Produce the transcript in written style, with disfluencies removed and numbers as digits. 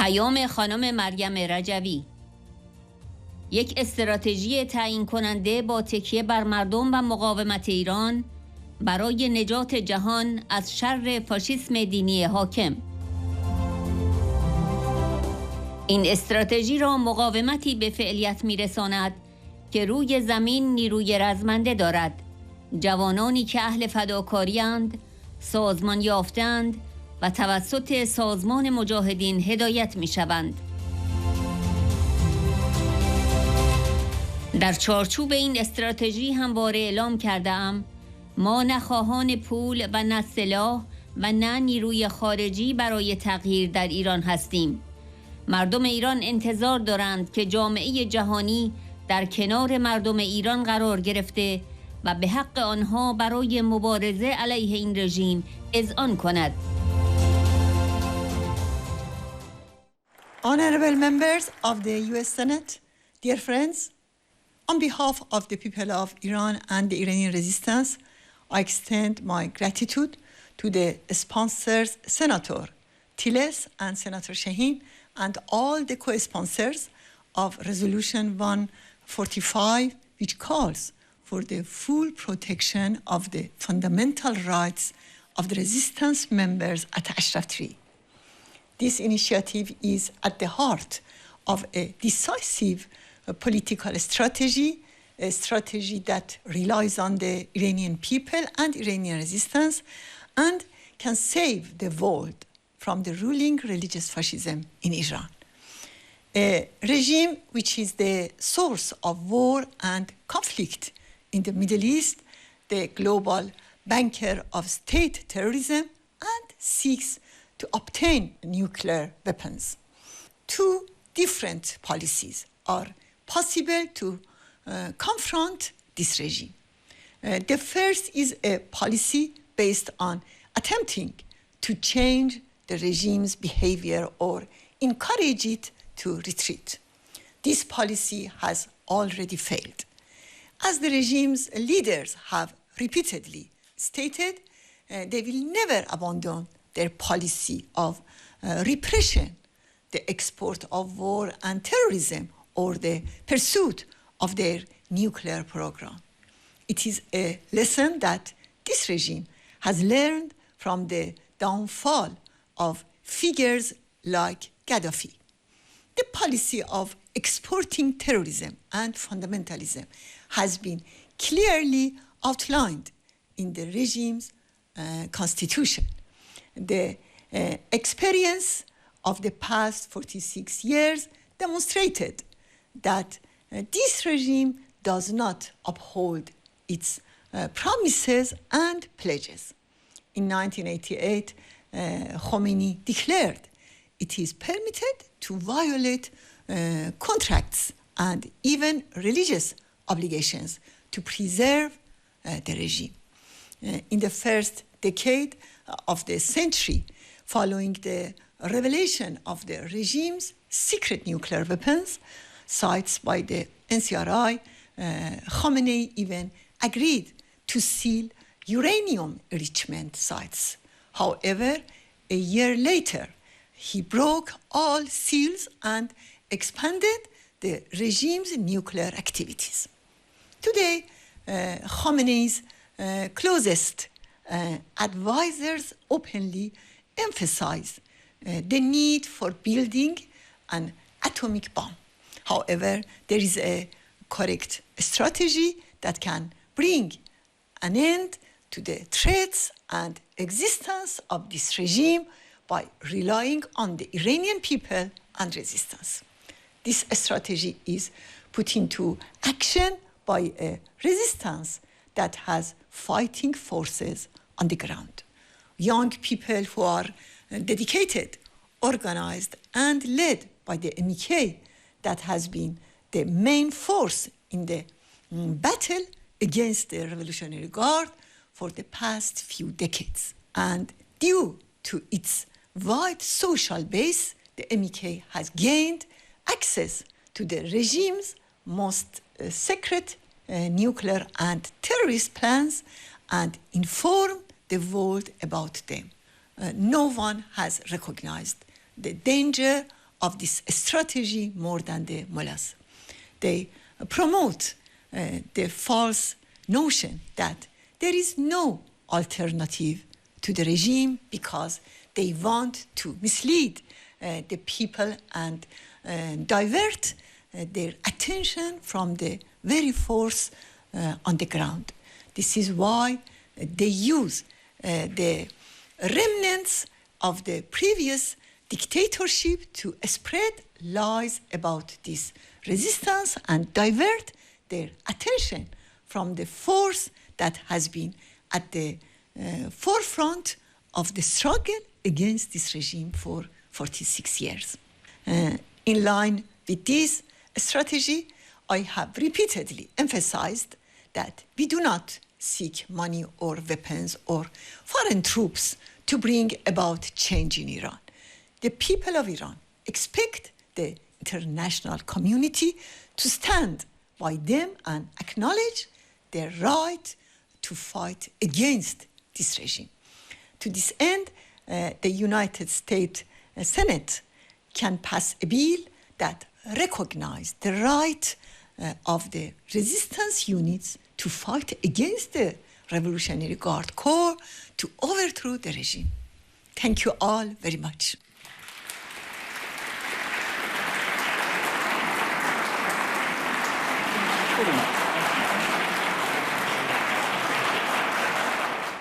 پیام خانم مریم رجوی. یک استراتژی تعیین کننده با تکیه بر مردم و مقاومت ایران برای نجات جهان از شر فاشیسم دینی حاکم. این استراتژی را مقاومتی به فعلیت می‌رساند که روی زمین نیروی رزمنده دارد. جوانانی که اهل فداکاری‌اند، سازمان یافتند و توسط سازمان مجاهدین هدایت می‌شوند. در چارچوب این استراتژی همواره اعلام کرده‌ام ما نه خواهان پول و نه سلاح و نه نیروی خارجی برای تغییر در ایران هستیم. مردم ایران انتظار دارند که جامعه جهانی در کنار مردم ایران قرار گرفته و به حق آنها برای مبارزه علیه این رژیم اذعان کند. Honorable members of the US Senate, dear friends, on behalf of the people of Iran and the Iranian resistance, I extend my gratitude to the sponsors, Sanator, Tیلس and Senator Shehhin, and all the co-sponsors of Resolution 145, which calls for the full protection of the fundamental rights of the resistance members at Ashraf Tree. This initiative is at the heart of a decisive political strategy, a strategy that relies on the Iranian people and Iranian resistance and can save the world from the ruling religious fascism in Iran. A regime which is the source of war and conflict in the Middle East, the global banker of state terrorism, and seeks to obtain nuclear weapons. Two different policies are possible to confront this regime. The first is a policy based on attempting to change the regime's behavior or encourage it to retreat. This policy has already failed. As the regime's leaders have repeatedly stated, they will never abandon their policy of repression, the export of war and terrorism, or the pursuit of their nuclear program. It is a lesson that this regime has learned from the downfall of figures like Gaddafi. The policy of exporting terrorism and fundamentalism has been clearly outlined in the regime's constitution. The experience of the past 46 years demonstrated that this regime does not uphold its promises and pledges. In 1988, Khomeini declared it is permitted to violate contracts and even religious obligations to preserve the regime. In the first decade of the century, following the revelation of the regime's secret nuclear weapons, sites by the NCRI, Khomeini even agreed to seal uranium enrichment sites. However, a year later, he broke all seals and expanded the regime's nuclear activities. Today, Khomeini's closest advisors openly emphasize the need for building an atomic bomb. However, there is a correct strategy that can bring an end to the threats and existence of this regime by relying on the Iranian people and resistance. This strategy is put into action by a resistance that has fighting forces on the ground. Young people who are dedicated, organized, and led by the MEK that has been the main force in the battle against the Revolutionary Guard for the past few decades. And due to its wide social base, the MEK has gained access to the regime's most secret nuclear and terrorist plans and informed the world about them. No one has recognized the danger of this strategy more than the mullahs. They promote the false notion that there is no alternative to the regime because they want to mislead the people and divert their attention from the very force on the ground. This is why they use the remnants of the previous dictatorship to spread lies about this resistance and divert their attention from the force that has been at the forefront of the struggle against this regime for 46 years. In line with this strategy, I have repeatedly emphasized that we do not seek money or weapons or foreign troops to bring about change in Iran. The people of Iran expect the international community to stand by them and acknowledge their right to fight against this regime. To this end, the United States Senate can pass a bill that recognizes the right of the resistance units to fight against the Revolutionary Guard Corps to overthrow the regime. Thank you all very much.